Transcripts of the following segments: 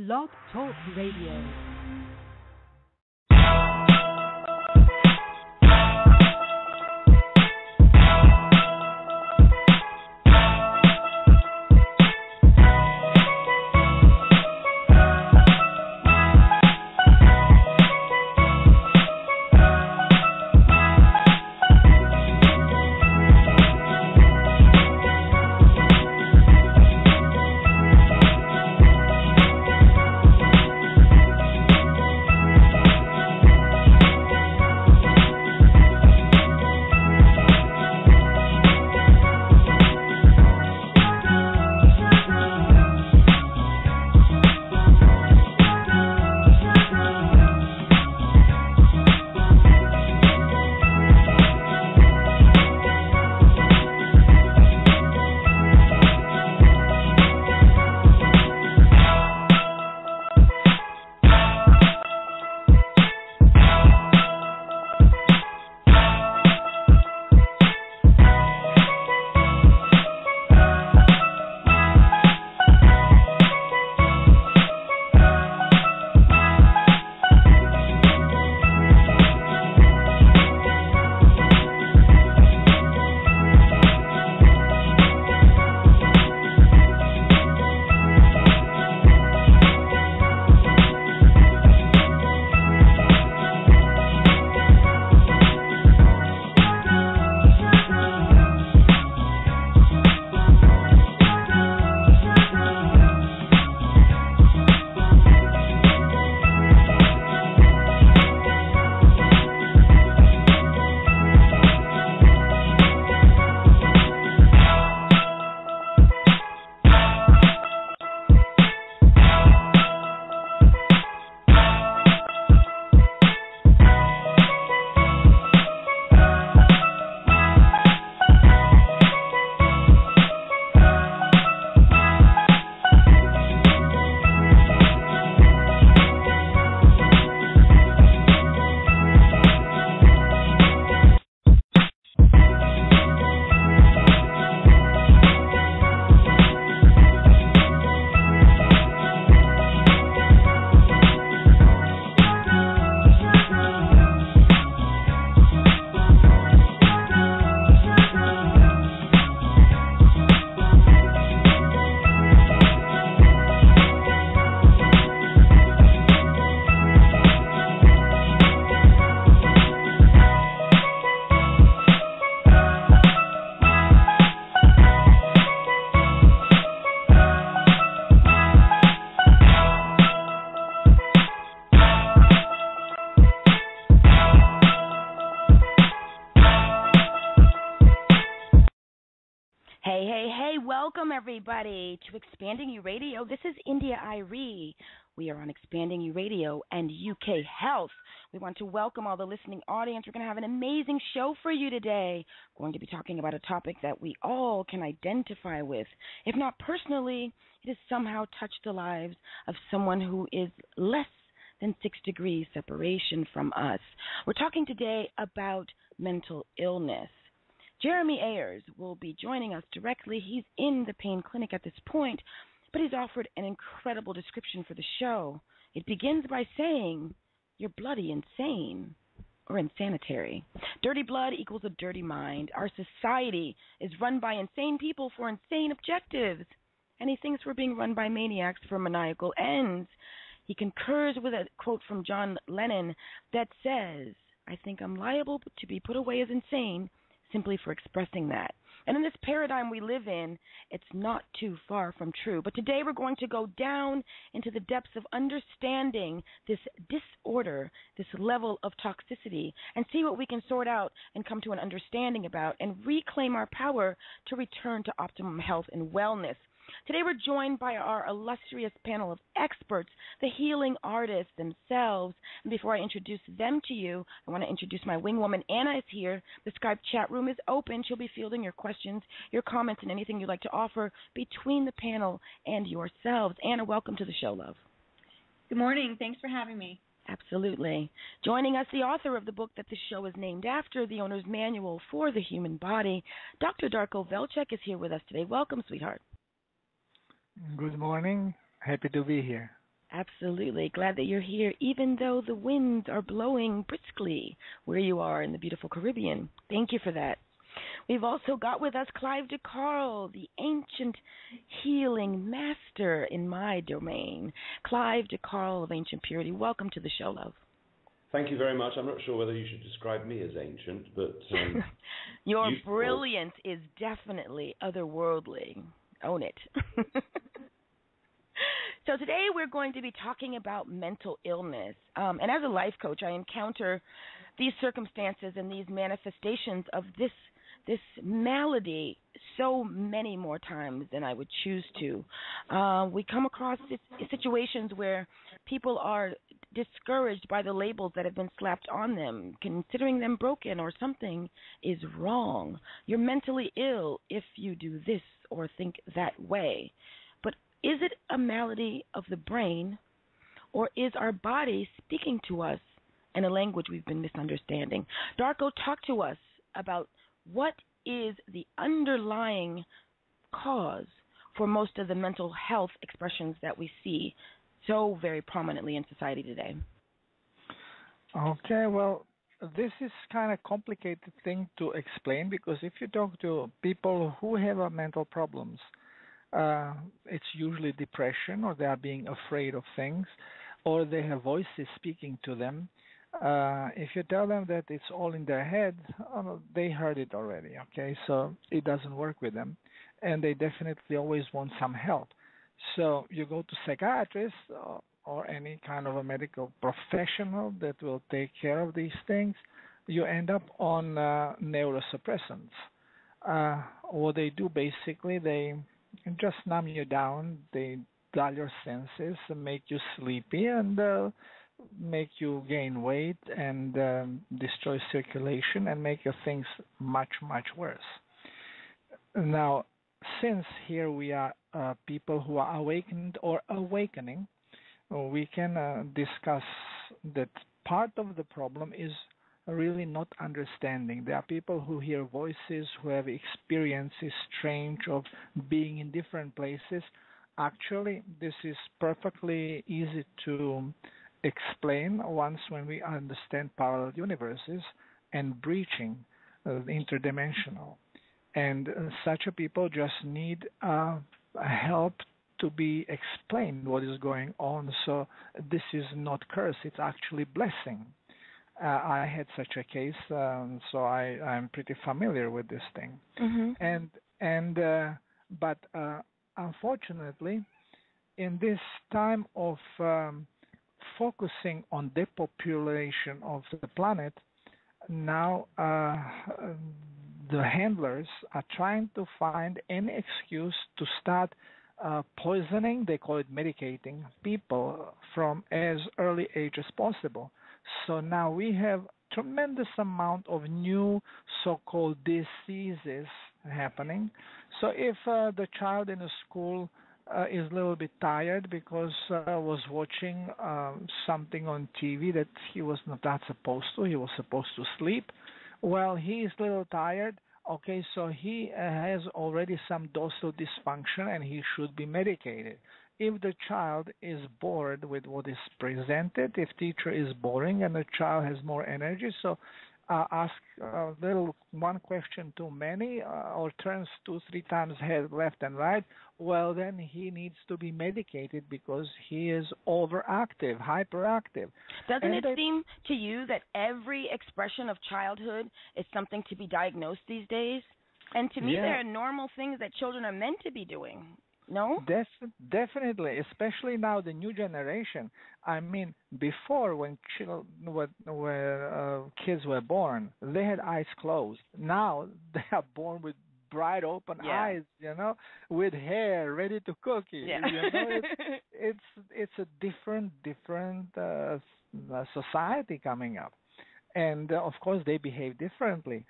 Blog Talk Radio. Welcome, everybody, to Expanding You Radio. This is India Irie. We are on Expanding You Radio and UK Health. We want to welcome all the listening audience. We're going to have an amazing show for you today. We're going to be talking about a topic that we all can identify with. If not personally, it has somehow touched the lives of someone who is less than 6 degrees separation from us. We're talking today about mental illness. Jeremy Ayers will be joining us directly. He's in the pain clinic at this point, but he's offered an incredible description for the show. It begins by saying, "You're bloody insane," or insanitary. Dirty blood equals a dirty mind. Our society is run by insane people for insane objectives, and he thinks we're being run by maniacs for maniacal ends. He concurs with a quote from John Lennon that says, "I think I'm liable to be put away as insane simply for expressing that." And in this paradigm we live in, it's not too far from true. But today we're going to go down into the depths of understanding this disorder, this level of toxicity, and see what we can sort out and come to an understanding about and reclaim our power to return to optimum health and wellness. Today we're joined by our illustrious panel of experts, the healing artists themselves. And before I introduce them to you, I want to introduce my wing woman. Anna is here. The Skype chat room is open. She'll be fielding your questions, your comments, and anything you'd like to offer between the panel and yourselves. Anna, welcome to the show, love. Good morning. Thanks for having me. Absolutely. Joining us, the author of the book that the show is named after, The Owner's Manual for the Human Body, Dr. Darko Velchek is here with us today. Welcome, sweetheart. Good morning. Happy to be here. Absolutely. Glad that you're here, even though the winds are blowing briskly where you are in the beautiful Caribbean. Thank you for that. We've also got with us Clive DeCarl, the ancient healing master in my domain. Clive DeCarl of Ancient Purity, welcome to the show, love. Thank you very much. I'm not sure whether you should describe me as ancient, but... Your brilliance is definitely otherworldly. Own it. So today we're going to be talking about mental illness. And as a life coach, I encounter these circumstances and these manifestations of this malady so many more times than I would choose to. We come across situations where people are discouraged by the labels that have been slapped on them, considering them broken or something is wrong. You're mentally ill if you do this or think that way. But is it a malady of the brain, or is our body speaking to us in a language we've been misunderstanding? Darko, talk to us about what is the underlying cause for most of the mental health expressions that we see so very prominently in society today. Okay, well, this is kind of complicated thing to explain, because if you talk to people who have mental problems, it's usually depression, or they are being afraid of things, or they have voices speaking to them. If you tell them that it's all in their head, they heard it already, okay? So it doesn't work with them, and they definitely always want some help. So you go to psychiatrists or any kind of a medical professional that will take care of these things. You end up on neurosuppressants. What they do, basically, they just numb you down, they dull your senses, make you sleepy, and make you gain weight, and destroy circulation, and make your things much, much worse. Now, since here we are people who are awakened or awakening, we can discuss that part of the problem is really not understanding. There are people who hear voices, who have experiences strange of being in different places. Actually, this is perfectly easy to explain once when we understand parallel universes and breaching interdimensional. And such a people just need help to be explained what is going on. So this is not curse, it's actually blessing. I had such a case, so I'm pretty familiar with this thing. Mm-hmm. But unfortunately, in this time of focusing on depopulation of the planet, now the handlers are trying to find any excuse to start poisoning, they call it medicating, people from as early age as possible. So now we have tremendous amount of new so-called diseases happening. So if the child in a school is a little bit tired because was watching something on TV that he was not supposed to, he was supposed to sleep, well, he is a little tired. Okay, so he has already some dorsal dysfunction and he should be medicated. If the child is bored with what is presented, if teacher is boring and the child has more energy, so ask a little one question too many or turns 2-3 times head left and right, well, then he needs to be medicated because he is overactive, hyperactive. Doesn't it seem to you that every expression of childhood is something to be diagnosed these days? And to me, there are normal things that children are meant to be doing. No? Definitely, especially now the new generation. I mean, before when kids were born, they had eyes closed. Now they are born with bright open eyes, with hair ready to cook. Yeah. It's a different society coming up, and of course they behave differently.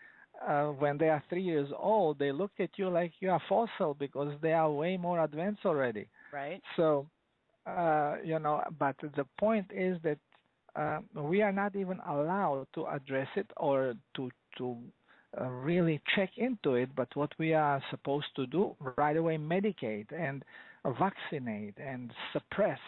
When they are 3 years old, they look at you like you are fossil because they are way more advanced already. Right. So, but the point is that we are not even allowed to address it or to really check into it. But what we are supposed to do right away, medicate and vaccinate and suppress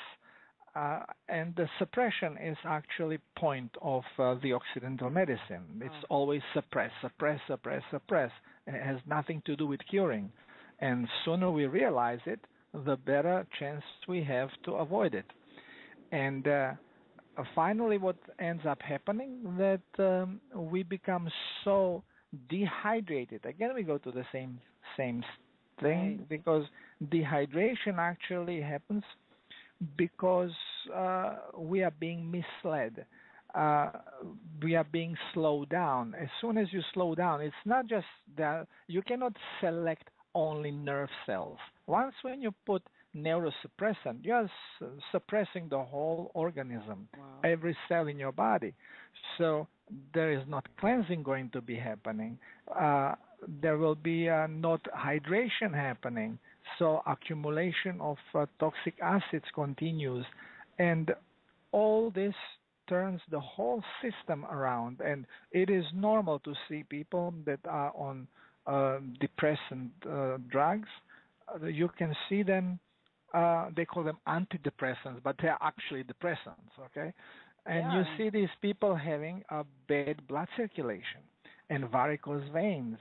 And the suppression is actually point of the Occidental medicine. It's always suppress, suppress, suppress, suppress. And it has nothing to do with curing. And sooner we realize it, the better chance we have to avoid it. And finally, what ends up happening that we become so dehydrated. Again, we go to the same thing, right, because dehydration actually happens because we are being misled. We are being slowed down. As soon as you slow down, it's not just that you cannot select only nerve cells. Once when you put neurosuppressant, you're suppressing the whole organism, every cell in your body. So there is not cleansing going to be happening. There will be not hydration happening. So accumulation of toxic acids continues. And all this turns the whole system around. And it is normal to see people that are on depressant drugs. You can see them, they call them antidepressants, but they are actually depressants, okay? And you see these people having a bad blood circulation and varicose veins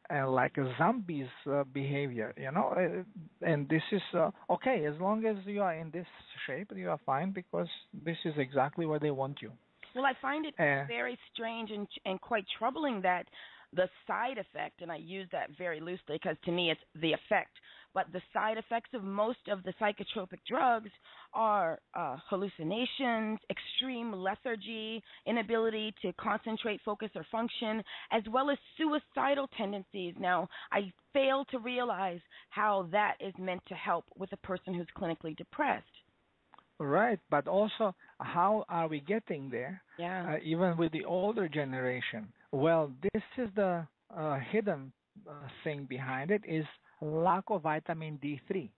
and like a zombie's behavior, you know? And this is, okay, as long as you are in this shape, you are fine because this is exactly where they want you. Well, I find it very strange and quite troubling that the side effect, and I use that very loosely because to me it's the effect, but the side effects of most of the psychotropic drugs are hallucinations, extreme lethargy, inability to concentrate, focus, or function, as well as suicidal tendencies. Now, I fail to realize how that is meant to help with a person who's clinically depressed. Right, but also how are we getting there? Yeah. Even with the older generation. Well, this is the hidden thing behind it is lack of vitamin D3.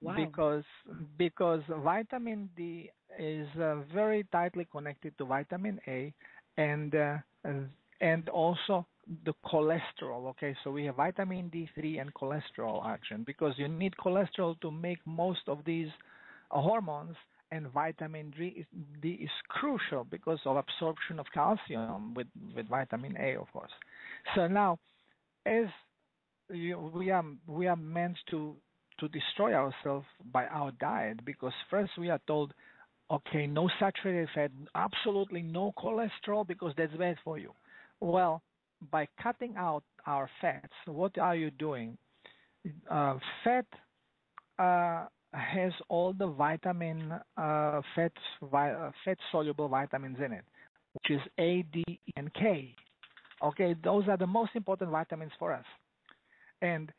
Wow. Because vitamin D is very tightly connected to vitamin A and also the cholesterol. Okay, so we have vitamin D3 and cholesterol action because you need cholesterol to make most of these hormones. And vitamin D is crucial because of absorption of calcium with vitamin A, of course. So now, as we are meant to destroy ourselves by our diet because first we are told, okay, no saturated fat, absolutely no cholesterol because that's bad for you. Well, by cutting out our fats, what are you doing? Fat has all the vitamin fat-soluble vitamins in it, which is A, D, and K. Okay, those are the most important vitamins for us. And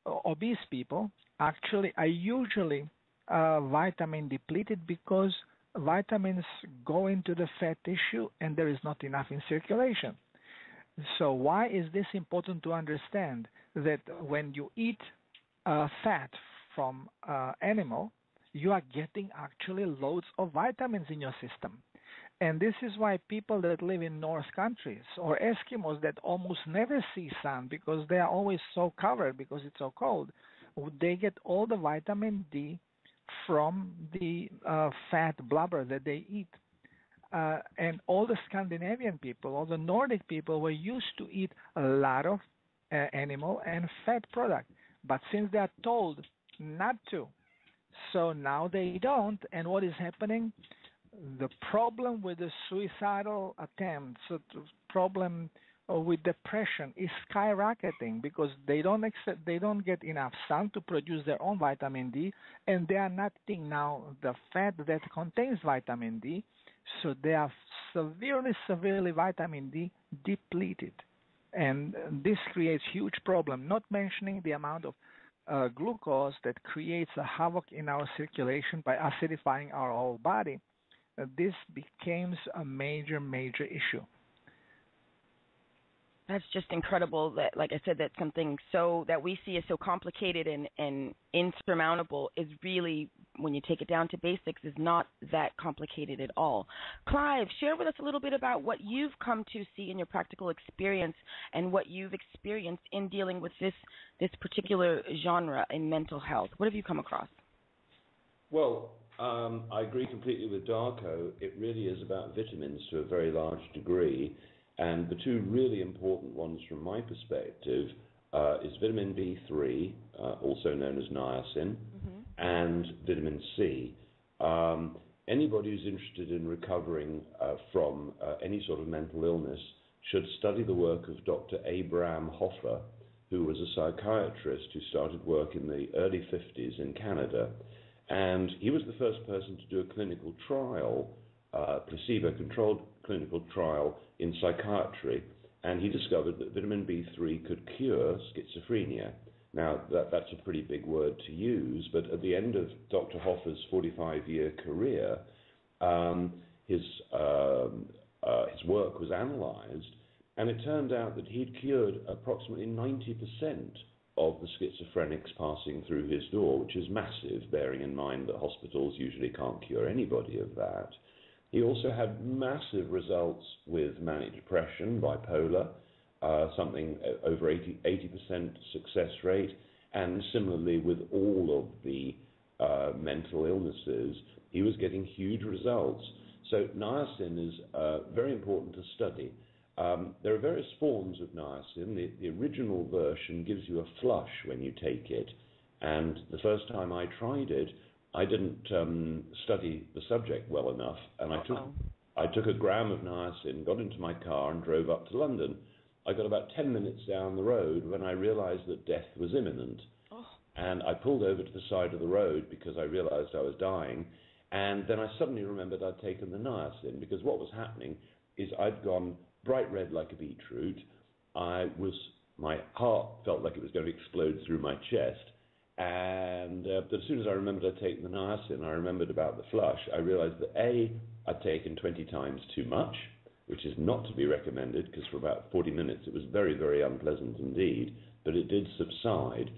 obese people actually are usually vitamin depleted because vitamins go into the fat tissue and there is not enough in circulation. So why is this important to understand? That when you eat fat from animal, you are getting actually loads of vitamins in your system. And this is why people that live in North countries or Eskimos that almost never see sun because they are always so covered because it's so cold, they get all the vitamin D from the fat blubber that they eat. And all the Scandinavian people, all the Nordic people were used to eat a lot of animal and fat product. But since they are told not to, so now they don't. And what is happening? The problem with the suicidal attempts, the problem with depression is skyrocketing because they don't get enough sun to produce their own vitamin D, and they are not eating now the fat that contains vitamin D, so they are severely vitamin D depleted. And this creates huge problem, not mentioning the amount of glucose that creates a havoc in our circulation by acidifying our whole body. This becomes a major issue. That's just incredible that, like I said, that something so that we see as so complicated and insurmountable is really, when you take it down to basics, is not that complicated at all. Clive, share with us a little bit about what you've come to see in your practical experience and what you've experienced in dealing with this particular genre in mental health. What have you come across? Well, I agree completely with Darko. It really is about vitamins to a very large degree. And the two really important ones from my perspective is vitamin B3, also known as niacin, and vitamin C. Anybody who's interested in recovering from any sort of mental illness should study the work of Dr. Abraham Hoffer, who was a psychiatrist who started work in the early 50s in Canada. And he was the first person to do a clinical trial, placebo-controlled clinical trial in psychiatry, and he discovered that vitamin B3 could cure schizophrenia. Now, that's a pretty big word to use, but at the end of Dr. Hoffer's 45-year career, his work was analyzed, and it turned out that he'd cured approximately 90% of the schizophrenics passing through his door, which is massive, bearing in mind that hospitals usually can't cure anybody of that. He also had massive results with manic depression, bipolar, something over 80% success rate, and similarly with all of the mental illnesses, he was getting huge results. So niacin is very important to study. There are various forms of niacin. The original version gives you a flush when you take it, and the first time I tried it, I didn't study the subject well enough, and I took a gram of niacin, got into my car, and drove up to London. I got about 10 minutes down the road when I realized that death was imminent, and I pulled over to the side of the road because I realized I was dying, and then I suddenly remembered I'd taken the niacin, because what was happening is I'd gone bright red like a beetroot. My heart felt like it was going to explode through my chest. And but as soon as I remembered I'd taken the niacin, I remembered about the flush. I realized that A, I'd taken 20 times too much, which is not to be recommended, because for about 40 minutes it was very, very unpleasant indeed, but it did subside.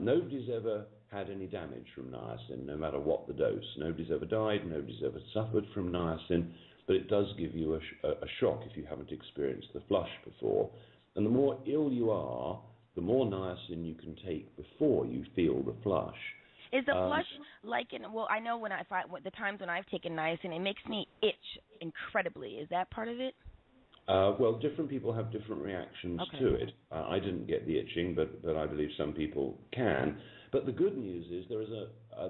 Nobody's ever had any damage from niacin, no matter what the dose. Nobody's ever died, nobody's ever suffered from niacin, but it does give you a shock if you haven't experienced the flush before. And the more ill you are, the more niacin you can take before you feel the flush. Is the flush I know the times when I've taken niacin, it makes me itch incredibly. Is that part of it? Well, different people have different reactions to it. I didn't get the itching, but I believe some people can. But the good news is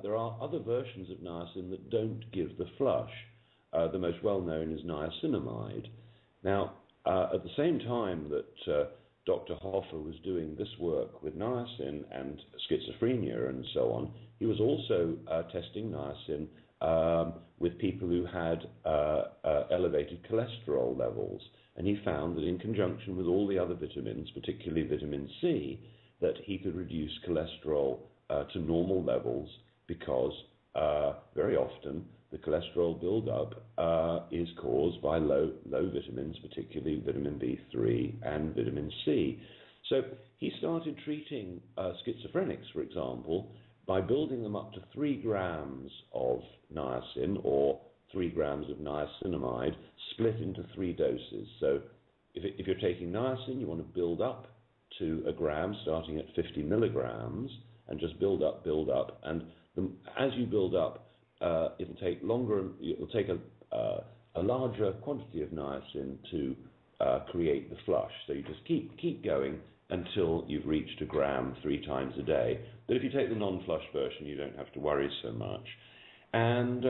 there are other versions of niacin that don't give the flush. The most well-known is niacinamide. Now, at the same time that Dr. Hoffer was doing this work with niacin and schizophrenia and so on, he was also testing niacin with people who had elevated cholesterol levels. And he found that in conjunction with all the other vitamins, particularly vitamin C, that he could reduce cholesterol to normal levels, because very often the cholesterol buildup is caused by low vitamins, particularly vitamin B3 and vitamin C. So he started treating schizophrenics, for example, by building them up to 3 grams of niacin or 3 grams of niacinamide, split into 3 doses. So if you're taking niacin, you want to build up to a gram, starting at 50 milligrams, and just build up. And as you build up, it'll take longer. It'll take a larger quantity of niacin to create the flush. So you just keep going until you've reached a gram 3 times a day. But if you take the non-flush version, you don't have to worry so much. And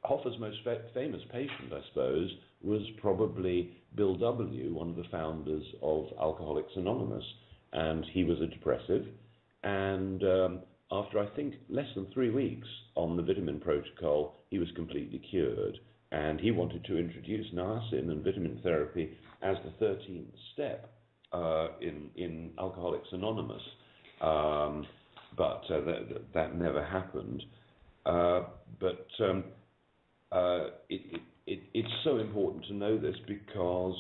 Hoffer's most famous patient, I suppose, was probably Bill W., one of the founders of Alcoholics Anonymous. And he was a depressive. And after, I think, less than 3 weeks on the vitamin protocol, he was completely cured. And he wanted to introduce niacin and vitamin therapy as the 13th step in Alcoholics Anonymous. But that never happened. It's so important to know this, because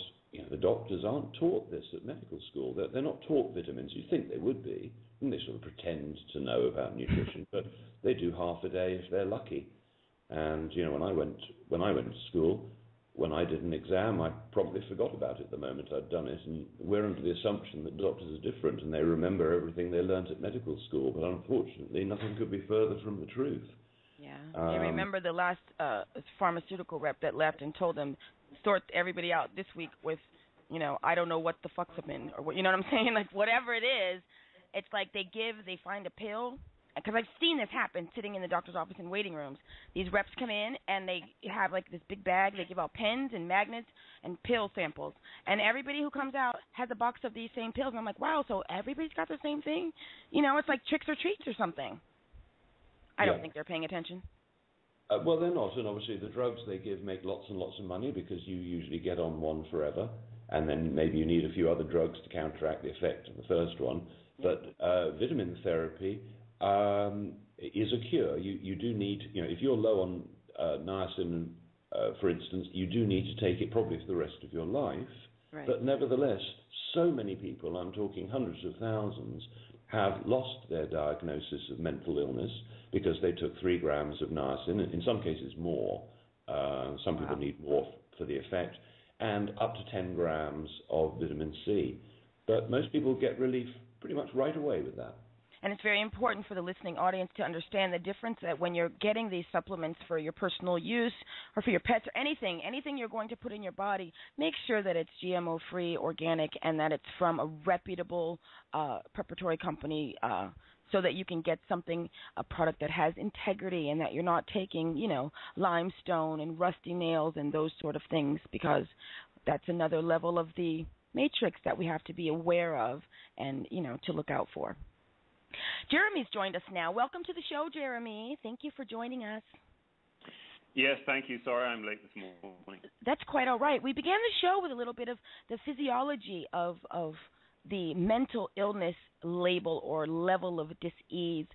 the doctors aren't taught this at medical school. They're not taught vitamins. You'd think they would be, and they sort of pretend to know about nutrition, but they do half a day if they're lucky. And when I went to school, when I did an exam, I probably forgot about it the moment I'd done it. And we're under the assumption that doctors are different and they remember everything they learnt at medical school. But unfortunately, nothing could be further from the truth. Yeah. I remember the last pharmaceutical rep that left and told them, sort everybody out this week with, I don't know what the fuck's up in, or what, you know what I'm saying? Like, whatever it is, it's like they find a pill. Because I've seen this happen sitting in the doctor's office in waiting rooms. These reps come in and they have like this big bag. They give out pens and magnets and pill samples. And everybody who comes out has a box of these same pills. And I'm like, wow, so everybody's got the same thing? It's like tricks or treats or something. I don't think they're paying attention. Well, they're not. And obviously the drugs they give make lots and lots of money because you usually get on one forever. And then maybe you need a few other drugs to counteract the effect of the first one. Yeah. But vitamin therapy is a cure. You do need, if you're low on niacin, for instance, you do need to take it probably for the rest of your life. Right. But nevertheless, so many people, I'm talking hundreds of thousands, have lost their diagnosis of mental illness because they took 3 grams of niacin, in some cases more. Some people need more for the effect, and up to 10 grams of vitamin C. But most people get relief pretty much right away with that. And it's very important for the listening audience to understand the difference that when you're getting these supplements for your personal use or for your pets or anything you're going to put in your body, make sure that it's GMO-free, organic, and that it's from a reputable preparatory company so that you can get a product that has integrity and that you're not taking, limestone and rusty nails and those sort of things, because that's another level of the matrix that we have to be aware of and, to look out for. Jeremy's joined us now. Welcome to the show, Jeremy. Thank you for joining us. Yes, thank you. Sorry I'm late this morning. That's quite all right. We began the show with a little bit of the physiology of the mental illness label or level of dis-ease.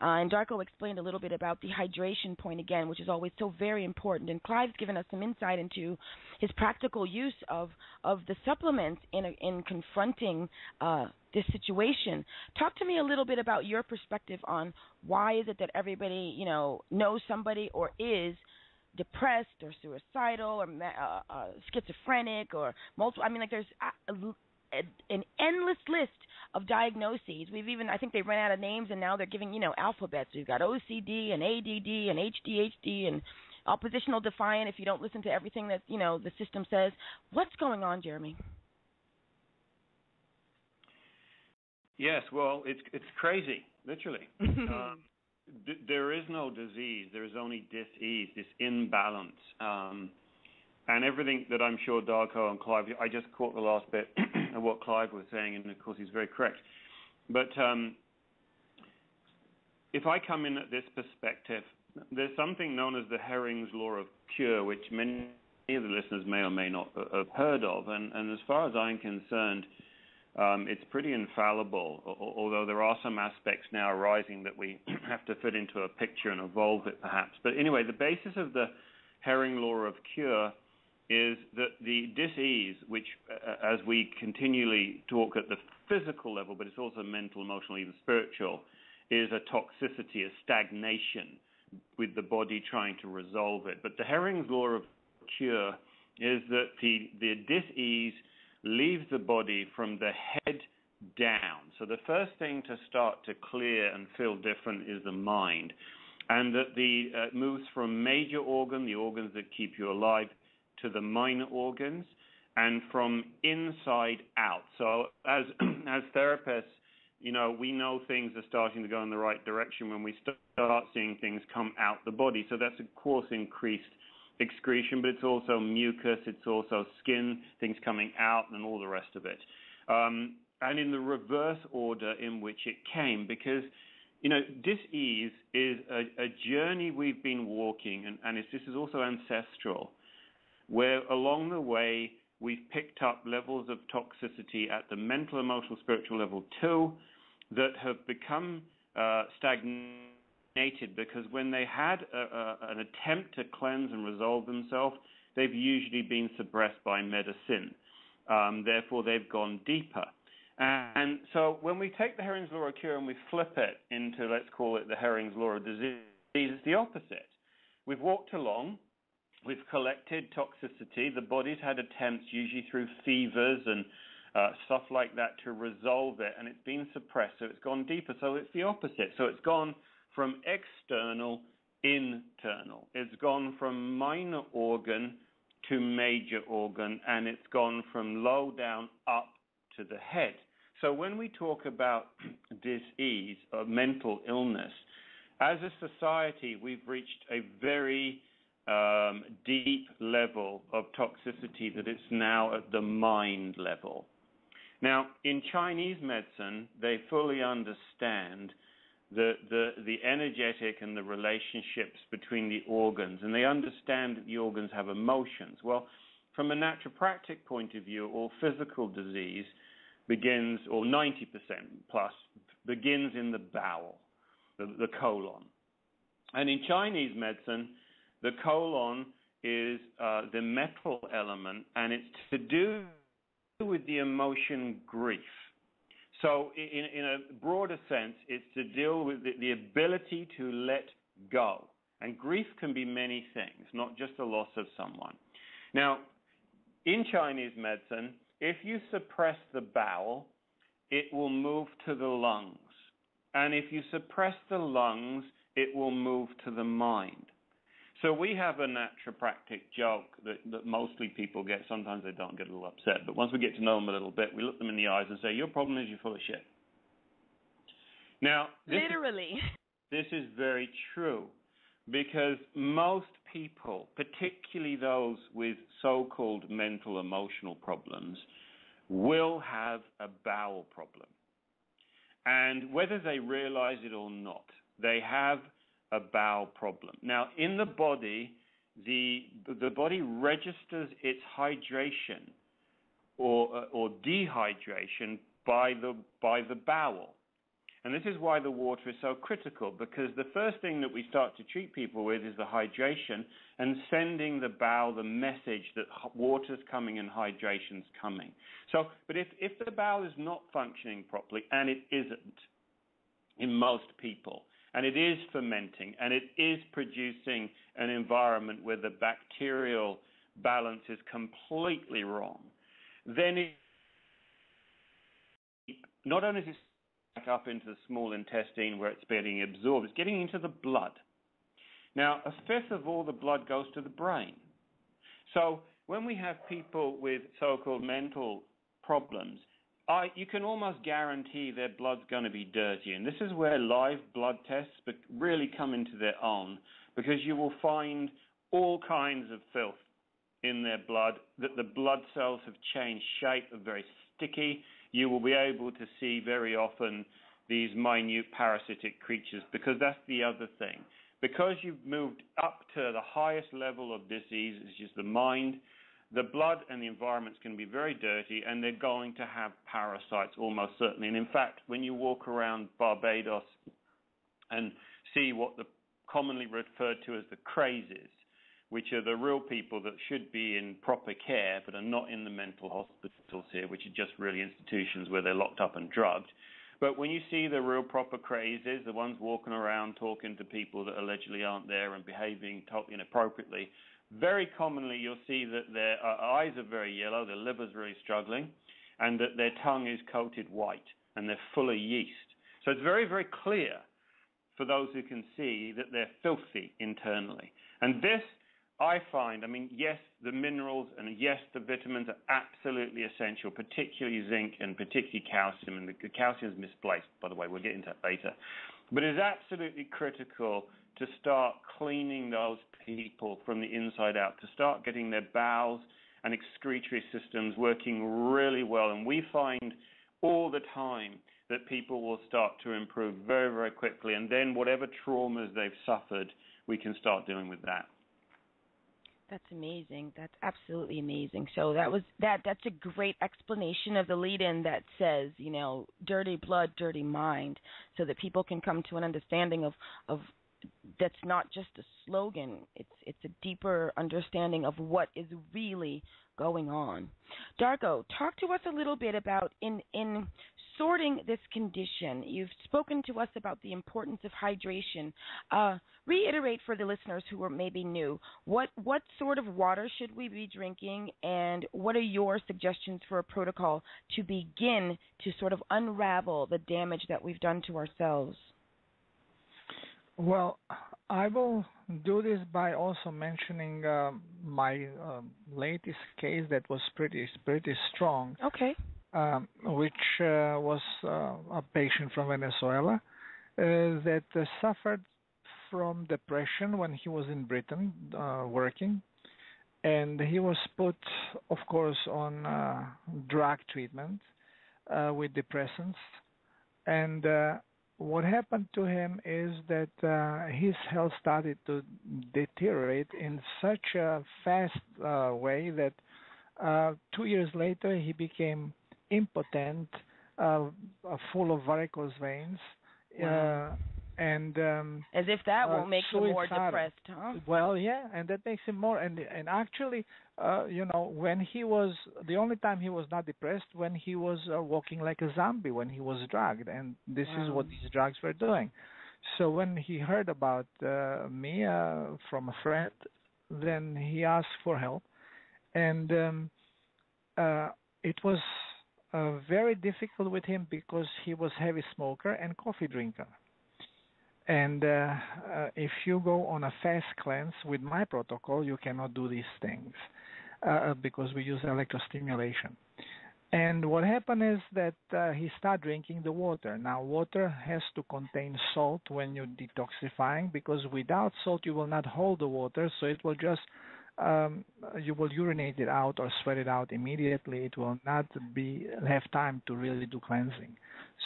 And Darko explained a little bit about the hydration point again, which is always so very important. And Clive's given us some insight into his practical use of the supplements in confronting this situation. Talk to me a little bit about your perspective on why is it that everybody, knows somebody or is depressed or suicidal or schizophrenic or multiple. I mean, like there's an endless list of diagnoses. I think they ran out of names and now they're giving, alphabets. We've got OCD and ADD and HDHD and oppositional defiant if you don't listen to everything that, the system says. What's going on, Jeremy? Yes, well, it's crazy, literally. There is no disease. There is only dis-ease, this imbalance. And everything that I'm sure Darko and Clive, I just caught the last bit of what Clive was saying, and of course he's very correct. But if I come in at this perspective, there's something known as the Herring's Law of Cure, which many of the listeners may or may not have heard of. And as far as I'm concerned, it's pretty infallible, although there are some aspects now arising that we have to fit into a picture and evolve it perhaps. But anyway, the basis of the Herring Law of Cure is that the dis-ease, which as we continually talk at the physical level, but it's also mental, emotional, even spiritual, is a toxicity, a stagnation with the body trying to resolve it. But the Herring's Law of Cure is that the dis-ease leaves the body from the head down. So the first thing to start to clear and feel different is the mind. And that it moves from major organ, the organs that keep you alive, to the minor organs, and from inside out. So as therapists, we know things are starting to go in the right direction when we start seeing things come out the body. So that's, of course, increased excretion, but it's also mucus, it's also skin, things coming out, and all the rest of it. And in the reverse order in which it came, because, dis-ease is a journey we've been walking, and this is also ancestral, where along the way we've picked up levels of toxicity at the mental, emotional, spiritual level too, that have become stagnated, because when they had an attempt to cleanse and resolve themselves, they've usually been suppressed by medicine. Therefore, they've gone deeper. And so when we take the Herring's Law of Cure and we flip it into, let's call it the Herring's Law of Disease, it's the opposite. We've walked along, we've collected toxicity, the body's had attempts, usually through fevers and stuff like that, to resolve it, and it's been suppressed, so it's gone deeper. So it's the opposite. So it's gone from external internal. It's gone from minor organ to major organ, and it's gone from low down up to the head. So when we talk about disease or mental illness, as a society, we've reached a very deep level of toxicity that it's now at the mind level. Now, in Chinese medicine, they fully understand the energetic and the relationships between the organs, and they understand that the organs have emotions. Well, from a naturopraktic point of view, all physical disease begins, or 90% plus, begins in the bowel, the colon. And in Chinese medicine, the colon is the metal element, and it's to do with the emotion grief. So in a broader sense, it's to deal with the ability to let go. And grief can be many things, not just the loss of someone. Now, in Chinese medicine, if you suppress the bowel, it will move to the lungs. And if you suppress the lungs, it will move to the mind. So we have a naturopraktic joke that mostly people get. Sometimes they don't, get a little upset. But once we get to know them a little bit, we look them in the eyes and say, your problem is you're full of shit. Now, literally. This is very true, because most people, particularly those with so-called mental emotional problems, will have a bowel problem. And whether they realize it or not, they have a bowel problem. Now, in the body, the body registers its hydration or dehydration by the bowel. And this is why the water is so critical, because the first thing that we start to treat people with is the hydration and sending the bowel the message that water's coming and hydration's coming. So, but if the bowel is not functioning properly, and it isn't in most people, and it is fermenting, and it is producing an environment where the bacterial balance is completely wrong, then it not only is it back up into the small intestine where it's being absorbed, it's getting into the blood. Now, 1/5 of all the blood goes to the brain. So when we have people with so-called mental problems, you can almost guarantee their blood's going to be dirty. And this is where live blood tests really come into their own, because you will find all kinds of filth in their blood, that the blood cells have changed shape, are very sticky. You will be able to see very often these minute parasitic creatures, because that's the other thing. Because you've moved up to the highest level of disease, which is the mind, the blood and the environment's going to be very dirty, and they're going to have parasites almost certainly. And in fact, when you walk around Barbados and see what the commonly referred to as the crazies, which are the real people that should be in proper care but are not in the mental hospitals here, which are just really institutions where they're locked up and drugged. But when you see the real proper crazies, the ones walking around talking to people that allegedly aren't there and behaving totally inappropriately, very commonly you'll see that their eyes are very yellow, their liver's really struggling, and that their tongue is coated white, and they're full of yeast. So it's very, very clear for those who can see that they're filthy internally. And this, I find, yes, the minerals and yes, the vitamins are absolutely essential, particularly zinc and particularly calcium. And the calcium is misplaced, by the way, we'll get into that later. But it's absolutely critical to start cleaning those people from the inside out, to start getting their bowels and excretory systems working really well. And we find all the time that people will start to improve very, very quickly. And then whatever traumas they've suffered, we can start dealing with that. That's amazing. That's absolutely amazing. So that's a great explanation of the lead-in that says, dirty blood, dirty mind, so that people can come to an understanding of that's not just a slogan. It's a deeper understanding of what is really going on. Darko, talk to us a little bit about in sorting this condition. You've spoken to us about the importance of hydration. Reiterate for the listeners who are maybe new, what sort of water should we be drinking, and what are your suggestions for a protocol to begin to sort of unravel the damage that we've done to ourselves? Well, I will do this by also mentioning my latest case that was pretty strong. Okay. Which was a patient from Venezuela that suffered from depression when he was in Britain working, and he was put, of course, on drug treatment with depressants. And what happened to him is that his health started to deteriorate in such a fast way that 2 years later he became impotent, full of varicose veins, and as if that won't make him more suicidal. depressed, huh? Well, yeah, and that makes him more. And actually, when he was the only time he was not depressed when he was walking like a zombie when he was drugged, and this is what these drugs were doing. So when he heard about me from a friend, then he asked for help, and it was very difficult with him because he was heavy smoker and coffee drinker. And if you go on a fast cleanse with my protocol, you cannot do these things because we use electrostimulation. And what happened is that he started drinking the water. Now, water has to contain salt when you're detoxifying, because without salt you will not hold the water, so it will just you will urinate it out or sweat it out immediately. It will not have time to really do cleansing.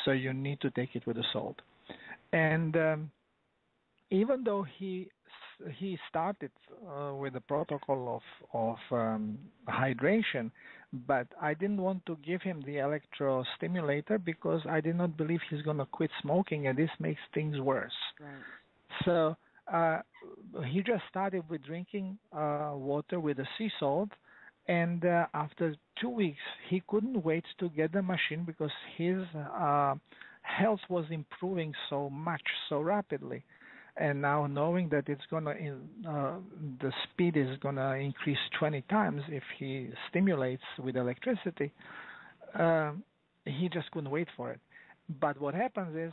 So you need to take it with the salt. And even though he started with the protocol of hydration, but I didn't want to give him the electrostimulator because I did not believe he's going to quit smoking, and this makes things worse. Right. So he just started with drinking water with the sea salt, and after 2 weeks, he couldn't wait to get the machine because his health was improving so much, so rapidly. And now knowing that it's gonna the speed is gonna increase 20 times if he stimulates with electricity, he just couldn't wait for it. But what happens is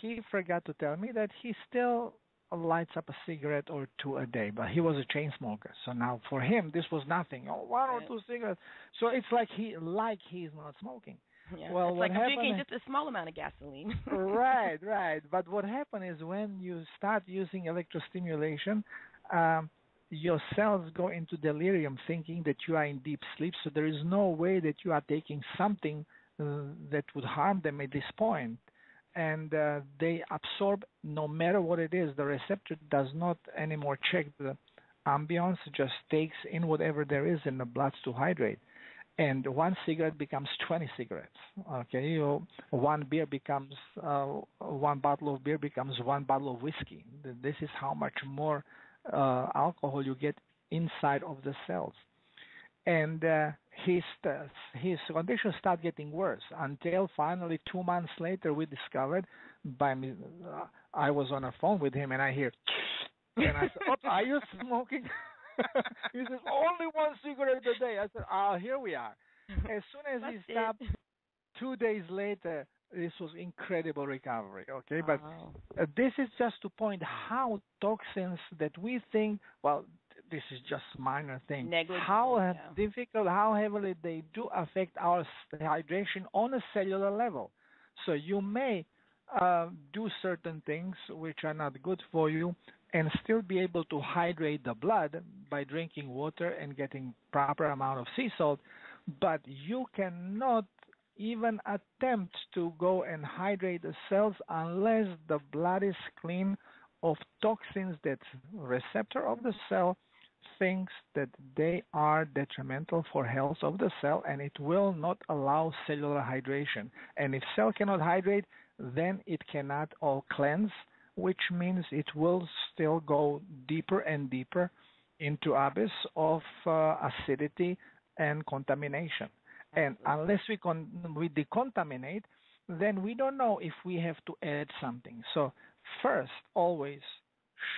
he forgot to tell me that he still lights up a cigarette or two a day, but he was a chain smoker. So now for him this was nothing. Oh, one or two cigarettes. So it's like he's not smoking. Yeah. Well, it's like I'm drinking just a small amount of gasoline. Right. But what happens is when you start using electrostimulation, your cells go into delirium thinking that you are in deep sleep, so there is no way that you are taking something that would harm them at this point. And they absorb no matter what it is. The receptor does not anymore check the ambience, just takes in whatever there is in the blood to hydrate. And one cigarette becomes 20 cigarettes. Okay, one beer becomes one bottle of beer becomes one bottle of whiskey. This is how much more alcohol you get inside of the cells. And his condition started getting worse until finally 2 months later we discovered I was on a phone with him and I hear, and I said, "Oh, are you smoking?" He says, "Only one cigarette a day." I said, "Oh, here we are." As soon as he stopped, 2 days later, this was incredible recovery. Okay, but this is just to point how toxins that we think, well, this is just minor thing. How difficult, how heavily they do affect our hydration on a cellular level. So you may do certain things which are not good for you and still be able to hydrate the blood by drinking water and getting proper amount of sea salt, but you cannot even attempt to go and hydrate the cells unless the blood is clean of toxins that receptor of the cell thinks that they are detrimental for health of the cell, and it will not allow cellular hydration. And if cell cannot hydrate, then it cannot all cleanse, which means it will still go deeper and deeper into abyss of acidity and contamination. And unless we decontaminate, then we don't know if we have to add something. So first, always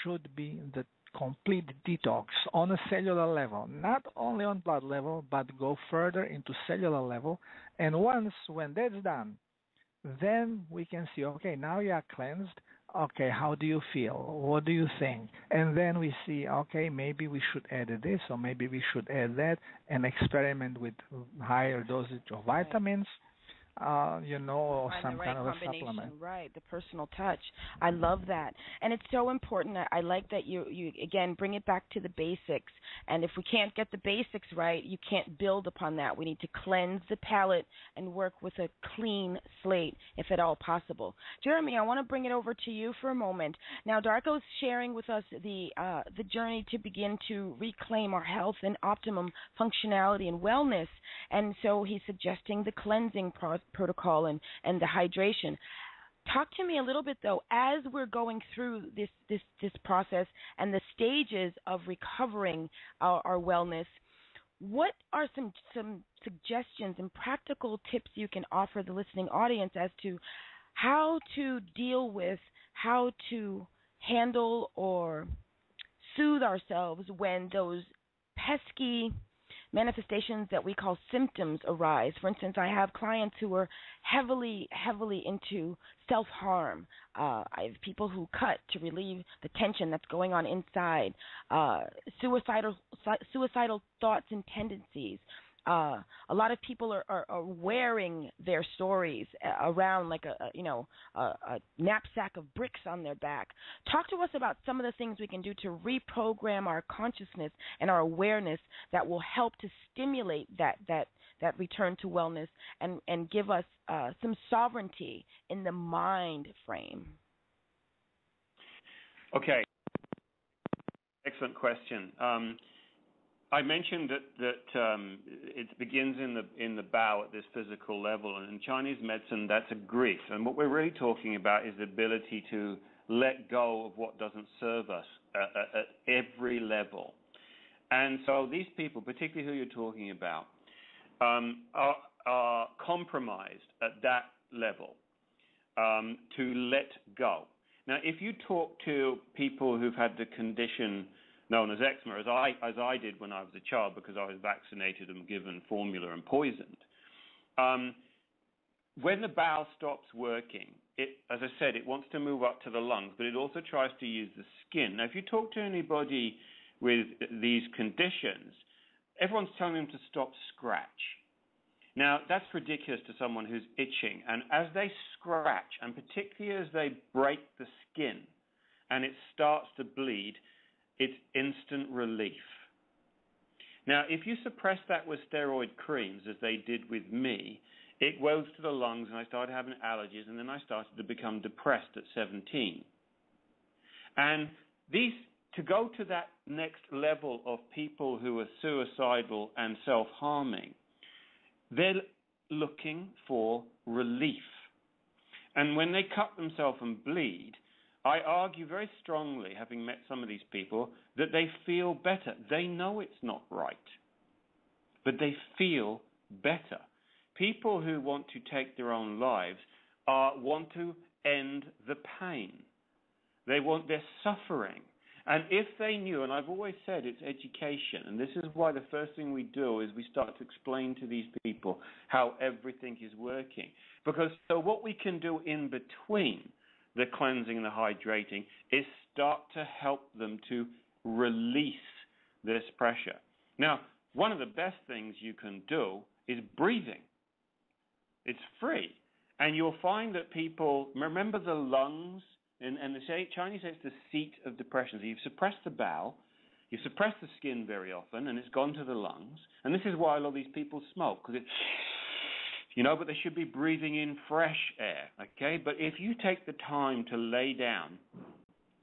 should be the complete detox on a cellular level, not only on blood level, but go further into cellular level. And when that's done, then we can see, okay, now you are cleansed, Okay, how do you feel? What do you think? And then we see, okay, maybe we should add this or maybe we should add that, and experiment with higher dosage of vitamins, or Find the some right kind of a combination, supplement. right? The personal touch. I love that, and it's so important. I like that you again bring it back to the basics. And if we can't get the basics right, you can't build upon that. We need to cleanse the palate and work with a clean slate, if at all possible. Jeremy, I want to bring it over to you for a moment. Now, Darko's sharing with us the journey to begin to reclaim our health and optimum functionality and wellness, and so he's suggesting the cleansing protocol and the hydration. Talk to me a little bit, though, as we're going through this process and the stages of recovering our wellness. What are some suggestions and practical tips you can offer the listening audience as to how to deal with, how to handle or soothe ourselves when those pesky manifestations that we call symptoms arise? For instance, I have clients who are heavily into self-harm. I have people who cut to relieve the tension that's going on inside, suicidal thoughts and tendencies. A lot of people are wearing their stories around like a knapsack of bricks on their back. Talk to us about some of the things we can do to reprogram our consciousness and our awareness that will help to stimulate that return to wellness and give us some sovereignty in the mind frame. Okay, excellent question. I mentioned that it begins in the Bao at this physical level, and in Chinese medicine, that's a grief. And what we're really talking about is the ability to let go of what doesn't serve us at every level. And so these people, particularly who you're talking about, are compromised at that level to let go. Now, if you talk to people who've had the condition known as eczema, as I did when I was a child because I was vaccinated and given formula and poisoned. When the bowel stops working, as I said, it wants to move up to the lungs, but it also tries to use the skin. Now, if you talk to anybody with these conditions, everyone's telling them to stop scratch. Now, that's ridiculous to someone who's itching. And as they scratch, and particularly as they break the skin and it starts to bleed, it's instant relief. Now, if you suppress that with steroid creams, as they did with me, it goes to the lungs, and I started having allergies, and then I started to become depressed at 17. And to go to that next level of people who are suicidal and self-harming, they're looking for relief. And when they cut themselves and bleed, I argue very strongly, having met some of these people, that they feel better. They know it's not right, but they feel better. People who want to take their own lives want to end the pain. They're suffering. And if they knew, and I've always said it's education, and this is why the first thing we do is we start to explain to these people how everything is working. Because so what we can do in between the cleansing and the hydrating is start to help them to release this pressure. Now, one of the best things you can do is breathing. It's free. And you'll find that people, remember the lungs, and the Chinese say it's the seat of depression. So you've suppressed the bowel, you've suppressed the skin very often, and it's gone to the lungs. And this is why a lot of these people smoke, because it's, but they should be breathing in fresh air, okay? But if you take the time to lay down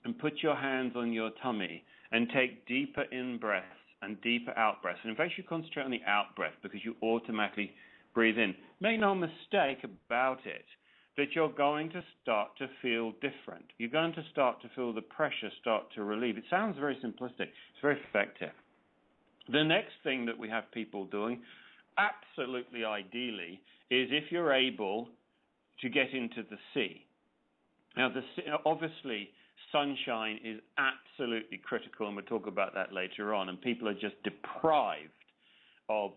and put your hands on your tummy and take deeper in-breaths and deeper out-breaths, and in fact you concentrate on the out-breath because you automatically breathe in, make no mistake about it, that you're going to start to feel different. You're going to start to feel the pressure start to relieve. It sounds very simplistic. It's very effective. The next thing that we have people doing, absolutely ideally, is if you're able to get into the sea. Now, obviously, sunshine is absolutely critical, and we'll talk about that later on, and people are just deprived of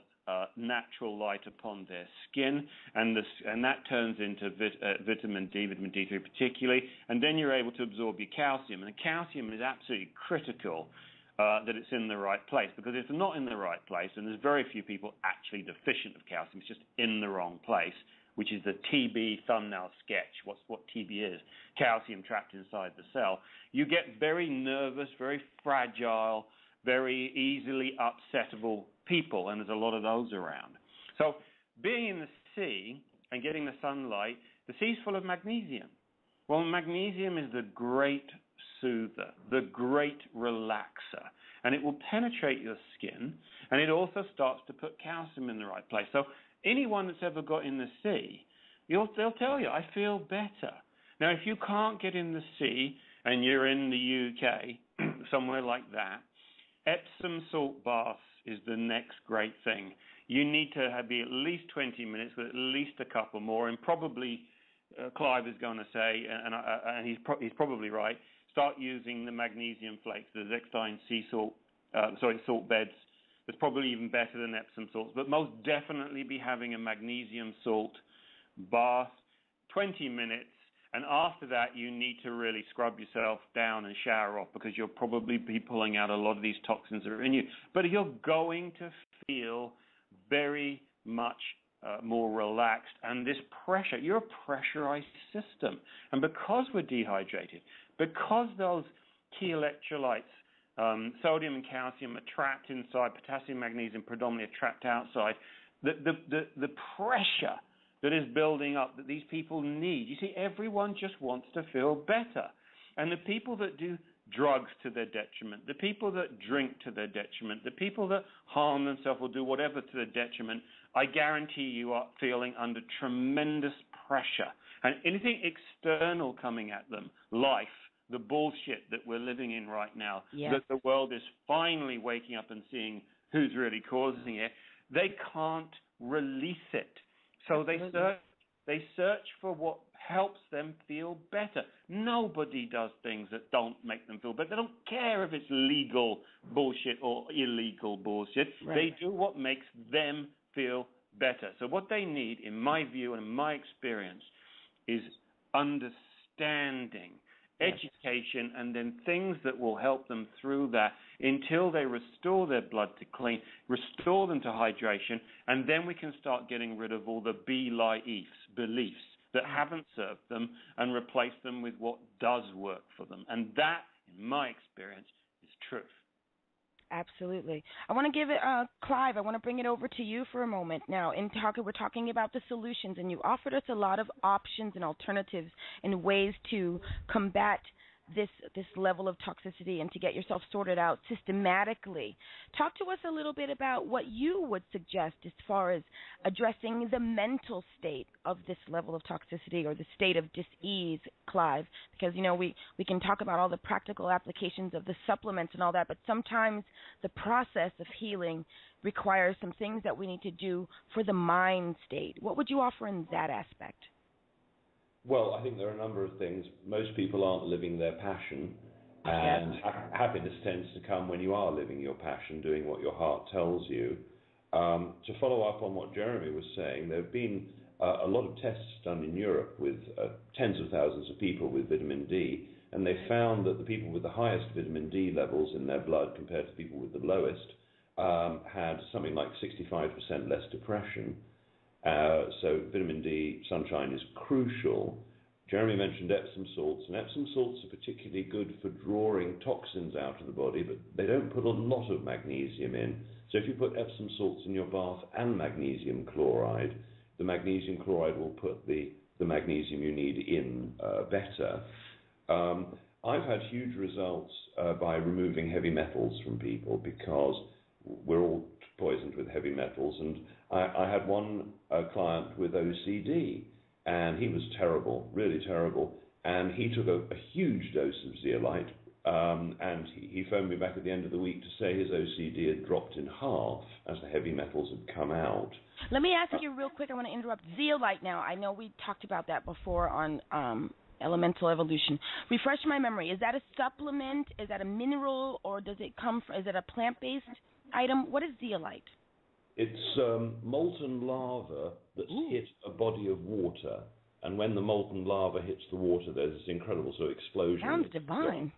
natural light upon their skin, and that turns into vitamin D3 particularly, and then you're able to absorb your calcium. And the calcium is absolutely critical that it's in the right place, because if it's not in the right place, and there's very few people actually deficient of calcium, it's just in the wrong place, which is the TB thumbnail sketch. What TB is, calcium trapped inside the cell. You get very nervous, very fragile, very easily upsettable people, and there's a lot of those around. So being in the sea and getting the sunlight, the sea's full of magnesium. Well, magnesium is the great soother, the great relaxer, and it will penetrate your skin, and it also starts to put calcium in the right place. So anyone that's ever got in the sea, they'll tell you, I feel better. Now, if you can't get in the sea and you're in the UK, somewhere like that, Epsom salt baths is the next great thing. You need to be at least 20 minutes with at least a couple more, and probably Clive is going to say, and he's probably right, start using the magnesium flakes, the Zechstein salt beds. It's probably even better than Epsom salts, but most definitely be having a magnesium salt bath, 20 minutes, and after that you need to really scrub yourself down and shower off, because you'll probably be pulling out a lot of these toxins that are in you. But you're going to feel very much more relaxed, and this pressure, you're a pressurized system. And because we're dehydrated, because those key electrolytes, sodium and calcium, are trapped inside, potassium, magnesium predominantly are trapped outside, the pressure that is building up that these people need. You see, everyone just wants to feel better. And the people that do drugs to their detriment, the people that drink to their detriment, the people that harm themselves or do whatever to their detriment, I guarantee you are feeling under tremendous pressure. And anything external coming at them, life, the bullshit that we're living in right now, yes, that the world is finally waking up and seeing who's really causing it, they can't release it. So they search for what helps them feel better. Nobody does things that don't make them feel better. They don't care if it's legal bullshit or illegal bullshit. Right. They do what makes them feel better. So what they need, in my view and in my experience, is understanding, education, and then things that will help them through that until they restore their blood to clean, restore them to hydration, and then we can start getting rid of all the beliefs that haven't served them and replace them with what does work for them. And that, in my experience, is truth. Absolutely. I want to give it, Clive, I want to bring it over to you for a moment now. We're talking about the solutions, and you offered us a lot of options and alternatives and ways to combat this level of toxicity and to get yourself sorted out systematically. Talk to us a little bit about what you would suggest as far as addressing the mental state of this level of toxicity or the state of dis-ease, Clive, because, you know, we can talk about all the practical applications of the supplements and all that, but sometimes the process of healing requires some things that we need to do for the mind state. What would you offer in that aspect? Well, I think there are a number of things. Most people aren't living their passion, and happiness tends to come when you are living your passion, doing what your heart tells you. To follow up on what Jeremy was saying, there have been a lot of tests done in Europe with tens of thousands of people with vitamin D, and they found that the people with the highest vitamin D levels in their blood compared to people with the lowest had something like 65% less depression. So vitamin D, sunshine is crucial. Jeremy mentioned Epsom salts, and Epsom salts are particularly good for drawing toxins out of the body, but they don't put a lot of magnesium in. So if you put Epsom salts in your bath and magnesium chloride, the magnesium chloride will put the magnesium you need in better. I've had huge results by removing heavy metals from people, because we're all poisoned with heavy metals, and I had one client with OCD, and he was terrible, really terrible, and he took a huge dose of zeolite, and he phoned me back at the end of the week to say his OCD had dropped in half as the heavy metals had come out. Let me ask you real quick, I want to interrupt. Zeolite now, I know we talked about that before on Elemental Evolution. Refresh my memory. Is that a supplement? Is that a mineral? Or does it come from, is it a plant-based item? What is zeolite? It's molten lava that's hit a body of water, and when the molten lava hits the water, there's this incredible sort of explosion. Sounds divine.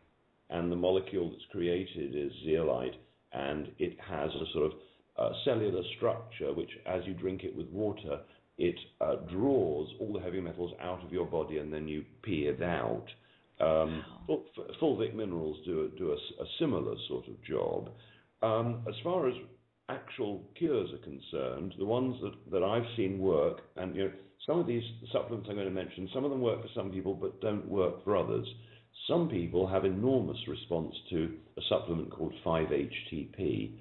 And the molecule that's created is zeolite, and it has a sort of cellular structure which, as you drink it with water, it draws all the heavy metals out of your body, and then you pee it out. Fulvic minerals do a similar sort of job. As far as actual cures are concerned, the ones that I've seen work, and some of these supplements I'm going to mention, some of them work for some people but don't work for others. Some people have enormous response to a supplement called 5-HTP.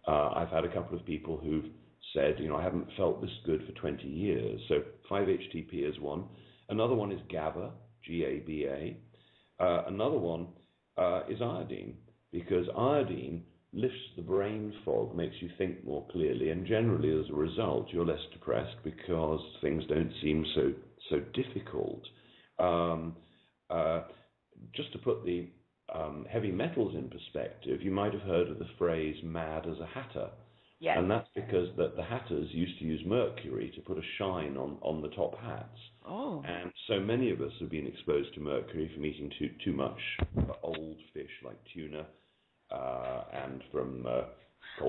I've had a couple of people who've said, I haven't felt this good for 20 years. So 5-HTP is one. Another one is GABA, G-A-B-A. Another one is iodine, because iodine lifts the brain fog, makes you think more clearly, and generally as a result you're less depressed because things don't seem so difficult. Just to put the heavy metals in perspective, you might have heard of the phrase mad as a hatter. Yes. And that's because the hatters used to use mercury to put a shine on the top hats. Oh. And so many of us have been exposed to mercury from eating too much old fish like tuna, and from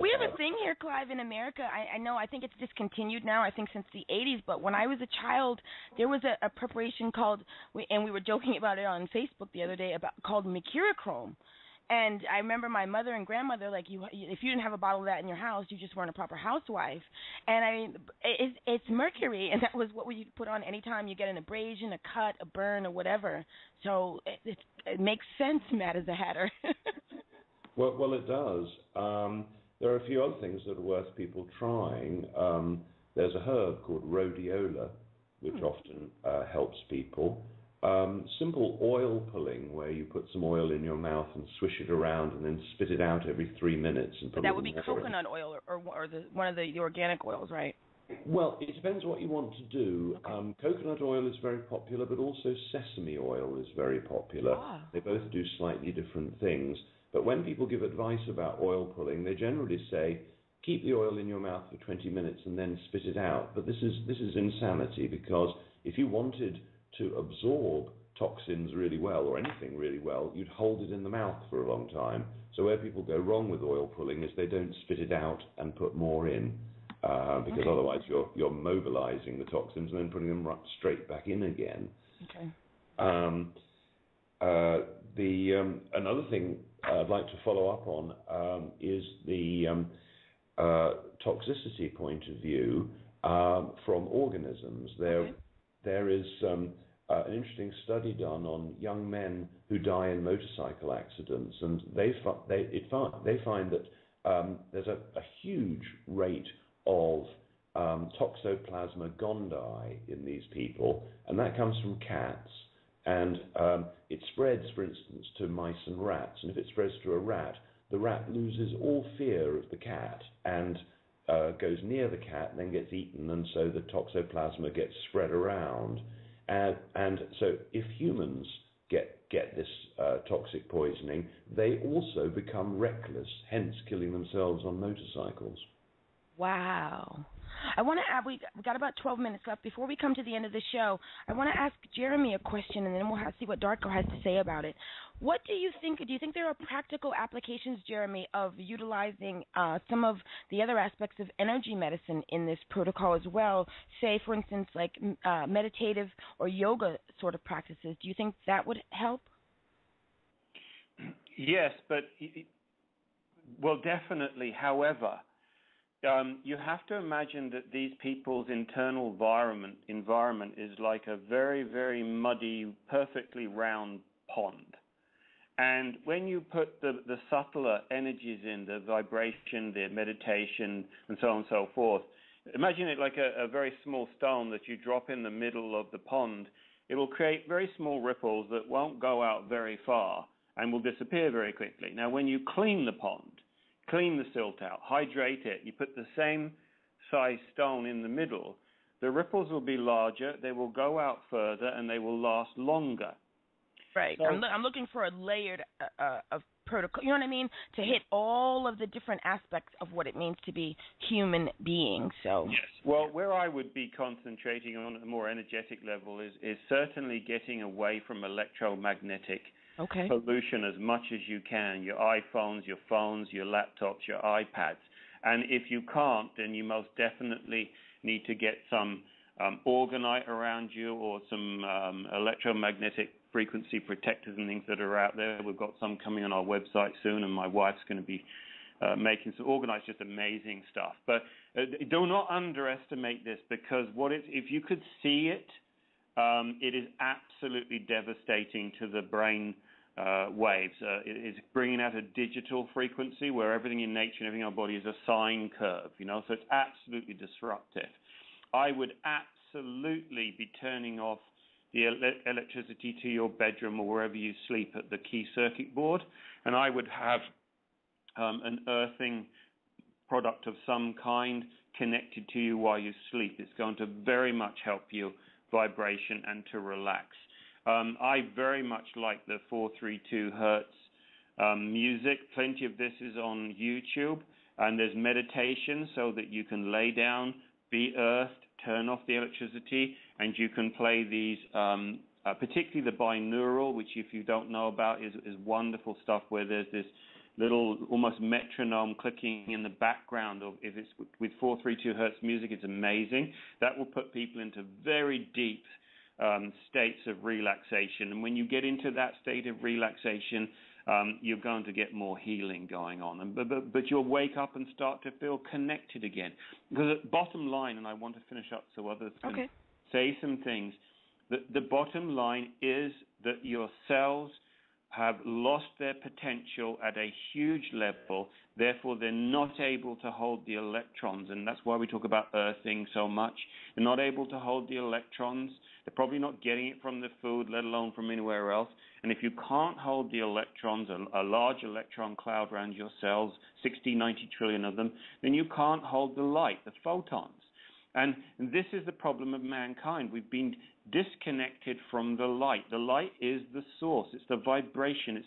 we have a thing here, Clive, in America. I know, I think it's discontinued now, I think since the 80s, but when I was a child, there was a preparation called, and we were joking about it on Facebook the other day, called mercurochrome. And I remember my mother and grandmother, like, if you didn't have a bottle of that in your house, you just weren't a proper housewife. And it's mercury, and that was what we put on anytime you get an abrasion, a cut, a burn, or whatever. So it makes sense, Matt as a hatter. Well, it does. There are a few other things that are worth people trying. There's a herb called rhodiola, which often helps people. Simple oil pulling, where you put some oil in your mouth and swish it around and then spit it out every 3 minutes. And put that would be coconut oil or one of the organic oils, right? Well, it depends what you want to do. Okay. Coconut oil is very popular, but also sesame oil is very popular. They both do slightly different things. But when people give advice about oil pulling, they generally say, keep the oil in your mouth for 20 minutes and then spit it out. But this is insanity, because if you wanted to absorb toxins really well, or anything really well, you'd hold it in the mouth for a long time. So where people go wrong with oil pulling is they don't spit it out and put more in, because otherwise you're mobilizing the toxins and then putting them straight back in again. Okay. Another thing I'd like to follow up on is the toxicity point of view from organisms. There is an interesting study done on young men who die in motorcycle accidents, and they find that there's a huge rate of Toxoplasma gondii in these people, and that comes from cats. And it spreads, for instance, to mice and rats. And if it spreads to a rat, the rat loses all fear of the cat and goes near the cat and then gets eaten, and so the toxoplasma gets spread around. And so if humans get this toxic poisoning, they also become reckless, hence killing themselves on motorcycles. Wow. I want to add, we got about 12 minutes left. Before we come to the end of the show, I want to ask Jeremy a question, and then we'll see what Darko has to say about it. What do you think? Do you think there are practical applications, Jeremy, of utilizing some of the other aspects of energy medicine in this protocol as well? Say, for instance, like meditative or yoga sort of practices. Do you think that would help? Yes, but, well, definitely. However, you have to imagine that these people's internal environment is like a very, very muddy, perfectly round pond. And when you put the subtler energies in, the vibration, the meditation, and so on and so forth, imagine it like a very small stone that you drop in the middle of the pond. It will create very small ripples that won't go out very far and will disappear very quickly. Now, when you clean the pond, clean the silt out, hydrate it, you put the same size stone in the middle, the ripples will be larger, they will go out further, and they will last longer. Right. So, I'm looking for a layered protocol, you know what I mean, to hit all of the different aspects of what it means to be human beings. So yes, well, where I would be concentrating on a more energetic level is certainly getting away from electromagnetic pollution as much as you can. Your iPhones, your phones, your laptops, your iPads, and if you can't, then you most definitely need to get some orgonite around you or some electromagnetic frequency protectors and things that are out there. We've got some coming on our website soon, and my wife's going to be making some organized, just amazing stuff. But do not underestimate this, because if you could see it, it is absolutely devastating to the brain waves. It is bringing out a digital frequency where everything in nature and everything in our body is a sine curve, so it's absolutely disruptive. I would absolutely be turning off the electricity to your bedroom or wherever you sleep at the key circuit board, and I would have an earthing product of some kind connected to you while you sleep. It's going to very much help you vibration and to relax. I very much like the 432 hertz music. Plenty of this is on YouTube, and there's meditation so that you can lay down, be earthed, turn off the electricity, and you can play these, particularly the binaural, which if you don't know about is wonderful stuff, where there's this little almost metronome clicking in the background. Of if it's with 432 hertz music, it's amazing. That will put people into very deep states of relaxation, and when you get into that state of relaxation, you're going to get more healing going on, but you'll wake up and start to feel connected again. Because the bottom line, and I want to finish up so others can say some things, the bottom line is that your cells have lost their potential at a huge level, therefore they're not able to hold the electrons, and that's why we talk about earthing so much. They're not able to hold the electrons. They're probably not getting it from the food, let alone from anywhere else. And if you can't hold the electrons, a large electron cloud around your cells, 60, 90 trillion of them, then you can't hold the light, the photons. And this is the problem of mankind. We've been disconnected from the light. The light is the source. It's the vibration.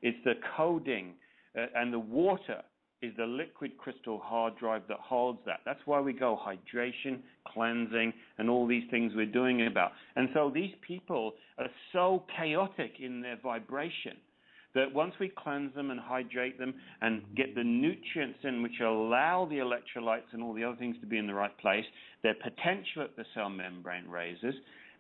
It's the coding. And the water is the liquid crystal hard drive that holds that. That's why we go hydration, cleansing, and all these things we're doing about. And so these people are so chaotic in their vibration that once we cleanse them and hydrate them and get the nutrients in which allow the electrolytes and all the other things to be in the right place, their potential at the cell membrane raises,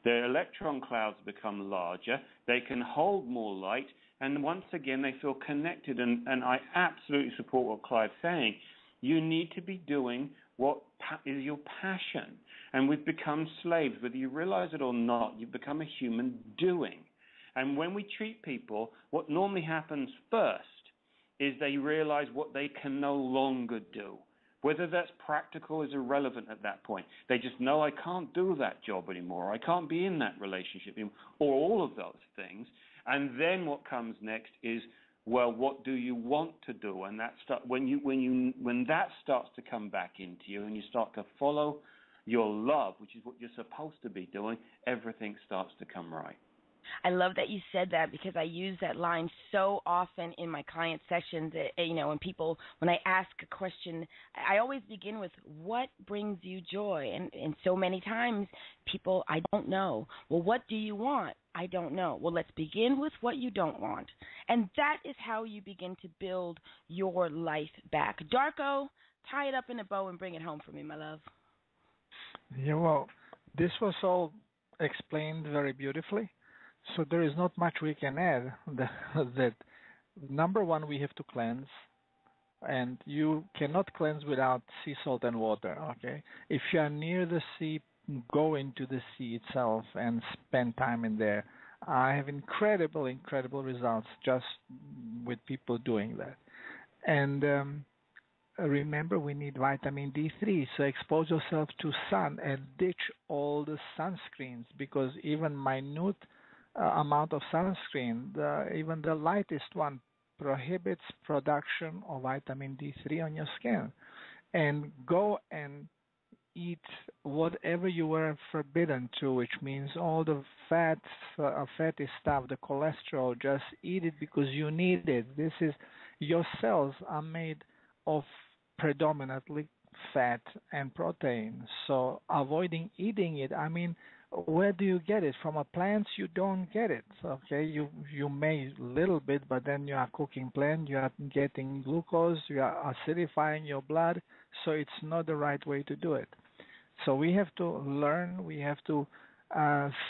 their electron clouds become larger, they can hold more light, and once again they feel connected. And I absolutely support what Clive's saying. You need to be doing what is your passion. And we've become slaves. Whether you realize it or not, you've become a human doing. And when we treat people, what normally happens first is they realize what they can no longer do. Whether that's practical is irrelevant at that point. They just know, I can't do that job anymore. I can't be in that relationship anymore, or all of those things. And then what comes next is, well, what do you want to do? And that when that starts to come back into you and you start to follow your love, which is what you're supposed to be doing, everything starts to come right. I love that you said that, because I use that line so often in my client sessions. When I ask a question, I always begin with, what brings you joy? And so many times people, I don't know. Well, what do you want? I don't know. Well, let's begin with what you don't want. And that is how you begin to build your life back. Darko, tie it up in a bow and bring it home for me, my love. Yeah, well, this was all explained very beautifully. So there is not much we can add. That number one, we have to cleanse, and you cannot cleanse without sea salt and water. Okay, if you are near the sea, go into the sea itself and spend time in there. I have incredible results just with people doing that. And remember, we need vitamin D3, so expose yourself to sun and ditch all the sunscreens, because even minute amount of sunscreen, even the lightest one, prohibits production of vitamin D3 on your skin. And go and eat whatever you were forbidden to, which means all the fatty stuff, the cholesterol, just eat it because you need it. This is, your cells are made of predominantly fat and protein. So avoiding eating it, I mean, where do you get it? From a plants, you don't get it. Okay, you may little bit, but then you are cooking plant, you are getting glucose, you are acidifying your blood, so it's not the right way to do it. So we have to learn, we have to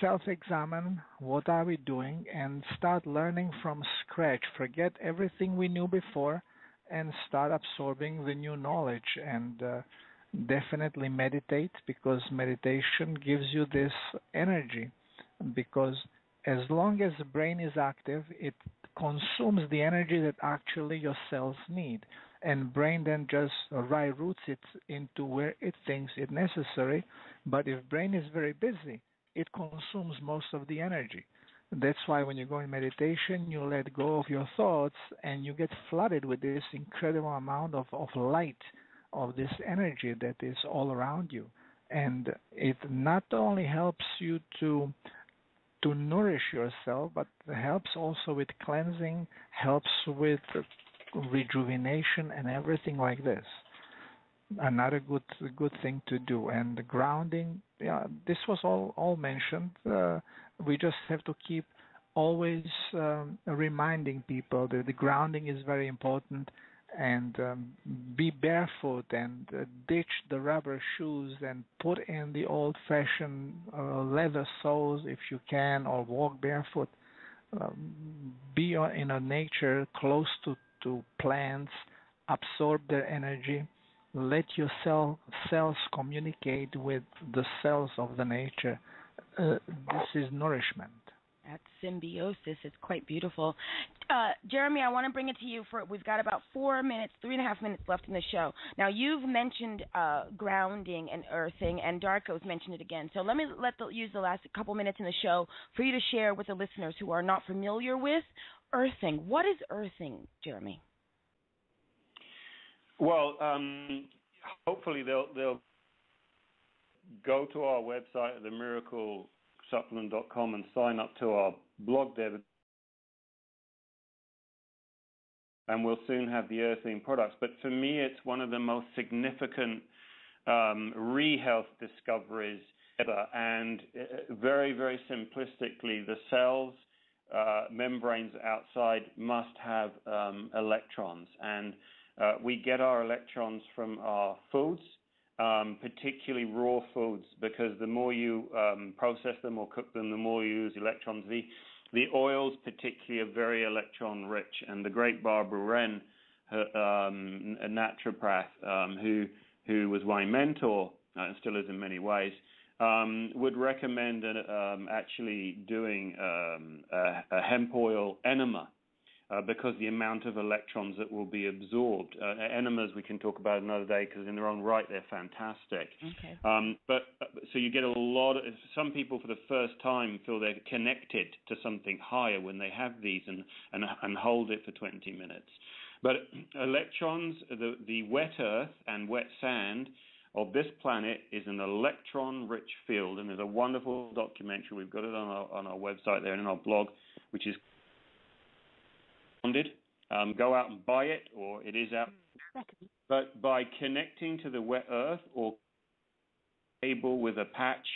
self-examine what are we doing and start learning from scratch. Forget everything we knew before and start absorbing the new knowledge, and definitely meditate, because meditation gives you this energy, because as long as the brain is active, it consumes the energy that actually your cells need, and brain then just reroutes it into where it thinks it necessary. But if brain is very busy, it consumes most of the energy. That's why when you go in meditation, you let go of your thoughts and you get flooded with this incredible amount of light, of this energy that is all around you. And it not only helps you to nourish yourself, but helps also with cleansing, helps with rejuvenation and everything like this. Another good thing to do. And the grounding, yeah, this was all mentioned. We just have to keep always reminding people that the grounding is very important, and be barefoot and ditch the rubber shoes and put in the old-fashioned leather soles if you can, or walk barefoot. Be in a nature close to plants, absorb their energy. Let your cells communicate with the cells of the nature. This is nourishment. That symbiosis is quite beautiful. Jeremy, I want to bring it to you. We've got about 4 minutes, 3.5 minutes left in the show. Now, you've mentioned grounding and earthing, and Darko's mentioned it again. So let me use the last couple minutes in the show for you to share with the listeners who are not familiar with earthing. What is earthing, Jeremy? Well, hopefully they'll go to our website at themiraclesupplement.com and sign up to our blog there, and we'll soon have the earthing products. But for me, it's one of the most significant re-health discoveries ever. And very, very simplistically, the cells, membranes outside must have electrons. And we get our electrons from our foods, particularly raw foods, because the more you process them or cook them, the more you use electrons. The oils particularly are very electron rich, and the great Barbara Wren, a naturopath who was my mentor and still is in many ways, would recommend actually doing a hemp oil enema. Because the amount of electrons that will be absorbed. Enemas we can talk about another day, because in their own right they're fantastic. Okay. But so you get a lot of, some people for the first time feel they're connected to something higher when they have these and hold it for 20 minutes. But electrons, the wet earth and wet sand of this planet is an electron-rich field, and there's a wonderful documentary. We've got it on our website there and in our blog, which is go out and buy it, or it is out. But by connecting to the wet earth or cable with a patch,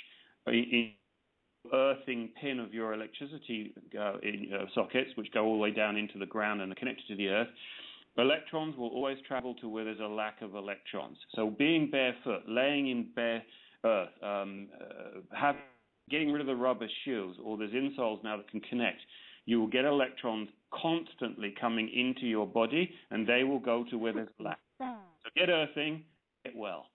earthing pin of your electricity sockets, which go all the way down into the ground and are connected to the earth, electrons will always travel to where there's a lack of electrons. So being barefoot, laying in bare earth, getting rid of the rubber shoes, or there's insoles now that can connect, you will get electrons constantly coming into your body, and they will go to where there's lack. So get earthing, get well.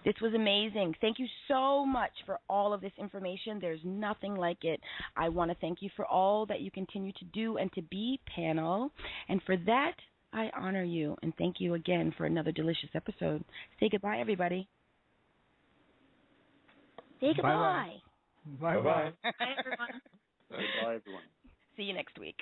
This was amazing. Thank you so much for all of this information. There's nothing like it. I want to thank you for all that you continue to do and to be, panel. And for that, I honor you. And thank you again for another delicious episode. Say goodbye, everybody. Say goodbye. Bye-bye. Bye-bye. Bye, everyone. Bye, everyone. See you next week.